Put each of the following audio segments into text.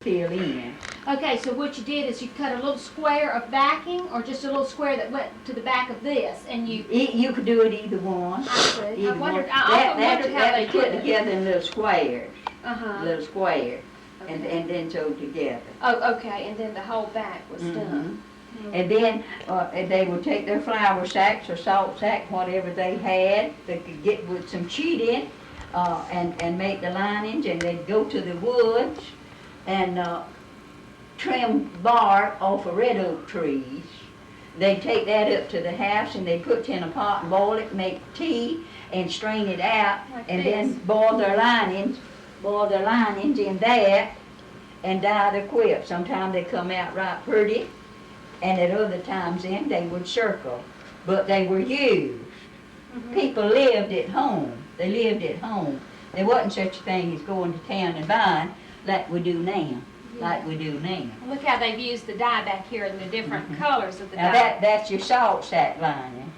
fill in. Okay, so what you did is you cut a little square of backing, or just a little square that went to the back of this, and You could do it either one. I see. I wondered how they put did it. together in little squares. Uh-huh. Little squares. Okay. And then sewed together. Oh, okay, and then the whole back was done. And then they would take their flour sacks or salt sacks, whatever they had, they could get with some cheat in, and make the linings, and they'd go to the woods and trim bark off of red oak trees. They'd take that up to the house and they'd put it in a pot and boil it, make tea, and strain it out, Like and this. then boil their linings in that, and dye the quilt. Sometimes they come out right pretty, and at other times then they would circle, but they were used. People lived at home. They lived at home. There wasn't such a thing as going to town and buying like we do now. Like we do now. Look how they've used the dye back here in the different colors of the Now dye. that's your salt sack lining.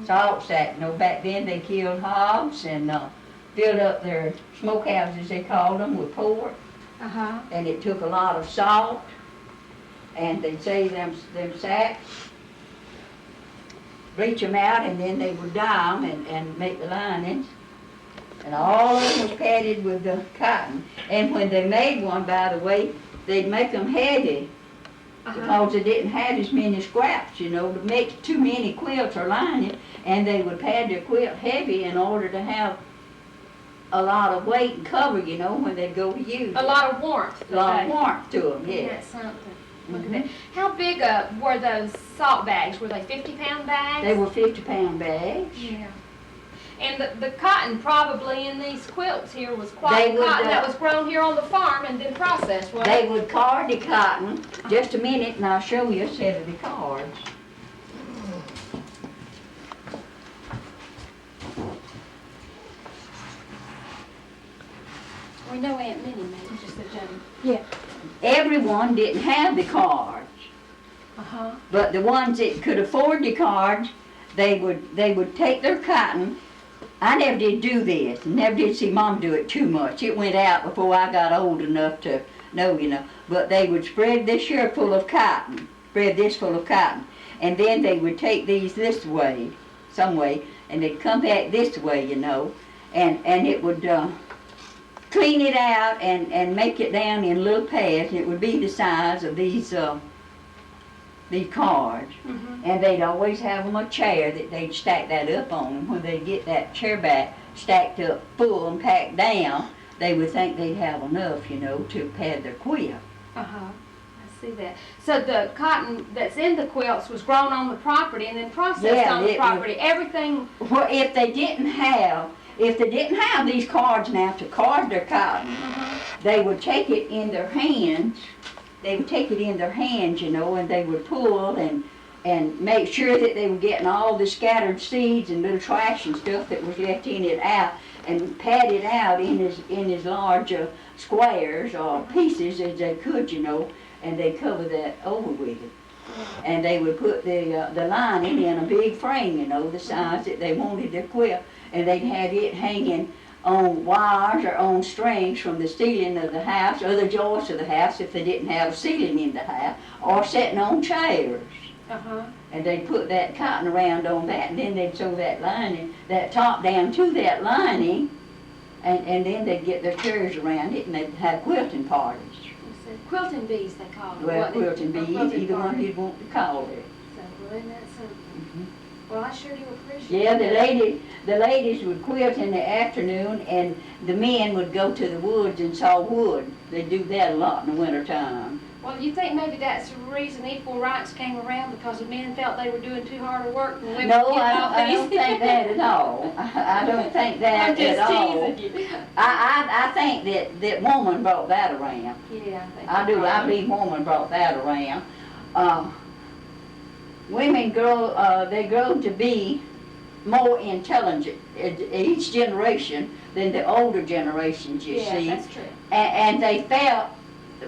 Salt sack. You know, back then they killed hogs and filled up their smokehouses, they called them, with pork. Uh-huh. And it took a lot of salt. And they'd save them sacks, bleach them out, and then they would dye them and make the linings. And all of them was padded with the cotton. And when they made one, by the way, they'd make them heavy because they didn't have as many scraps, you know, to make too many quilts or lining. And they would pad their quilt heavy in order to have a lot of weight and cover, you know, when they go to use A lot of warmth. A lot of warmth to them, Yeah, yeah. that's something. Look at that. How big were those salt bags? Were they 50-pound bags? They were 50-pound bags. Yeah. And the cotton probably in these quilts here was They quite would, cotton that was grown here on the farm and then processed, wasn't They it? would card the cotton. Just a minute and I'll show you a set of the cards. We know Aunt Minnie made it, just a gentleman. Yeah. Everyone didn't have the cards, Uh-huh. but the ones that could afford the cards, they would take their cotton. I never did do this, never did see Mom do it too much. It went out before I got old enough to know, you know. But they would spread this here full of cotton, spread this full of cotton, and then they would take these this way, some way, and they'd come back this way, you know, and it would clean it out and make it down in little pads. It would be the size of these cards. And they'd always have them a chair that they'd stack that up on. And when they'd get that chair back stacked up full and packed down, they would think they'd have enough, you know, to pad their quilt. Uh-huh. I see that. So the cotton that's in the quilts was grown on the property and then processed on the property. Everything. Well, if they didn't have these cards now to card their cotton, they would take it in their hands. They would take it in their hands, you know, and they would pull and make sure that they were getting all the scattered seeds and little trash and stuff that was left in it out, and pad it out in as large squares or pieces as they could, you know, and they cover that over with it. And they would put the lining in a big frame, you know, the size that they wanted their quilt, and they'd have it hanging on wires or on strings from the ceiling of the house, or the joists of the house if they didn't have a ceiling in the house, or sitting on chairs. And they'd put that cotton around on that, and then they'd sew that lining, that top down to that lining, and then they'd get their chairs around it, and they'd have quilting parties. Quilting bees, they call it. Well, quilting bees, either one you'd want to call it. So, well, isn't that something? Well, I sure do appreciate Yeah, that. the ladies would quilt in the afternoon, and the men would go to the woods and saw wood. They do that a lot in the wintertime. Well, you think maybe that's the reason equal rights came around, because the men felt they were doing too hard of work and women No, getting off I don't easy? think that at all. I don't think that I'm just at all. teasing you. I think that woman brought that around. Yeah, I think I do. I believe woman brought that around. Women grow. They grow to be more intelligent each generation than the older generations. You see. Yeah, that's true. And they felt,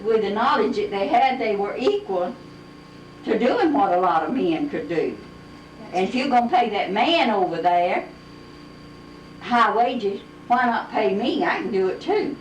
with the knowledge that they had, they were equal to doing what a lot of men could do. And if you're going to pay that man over there high wages, why not pay me? I can do it too.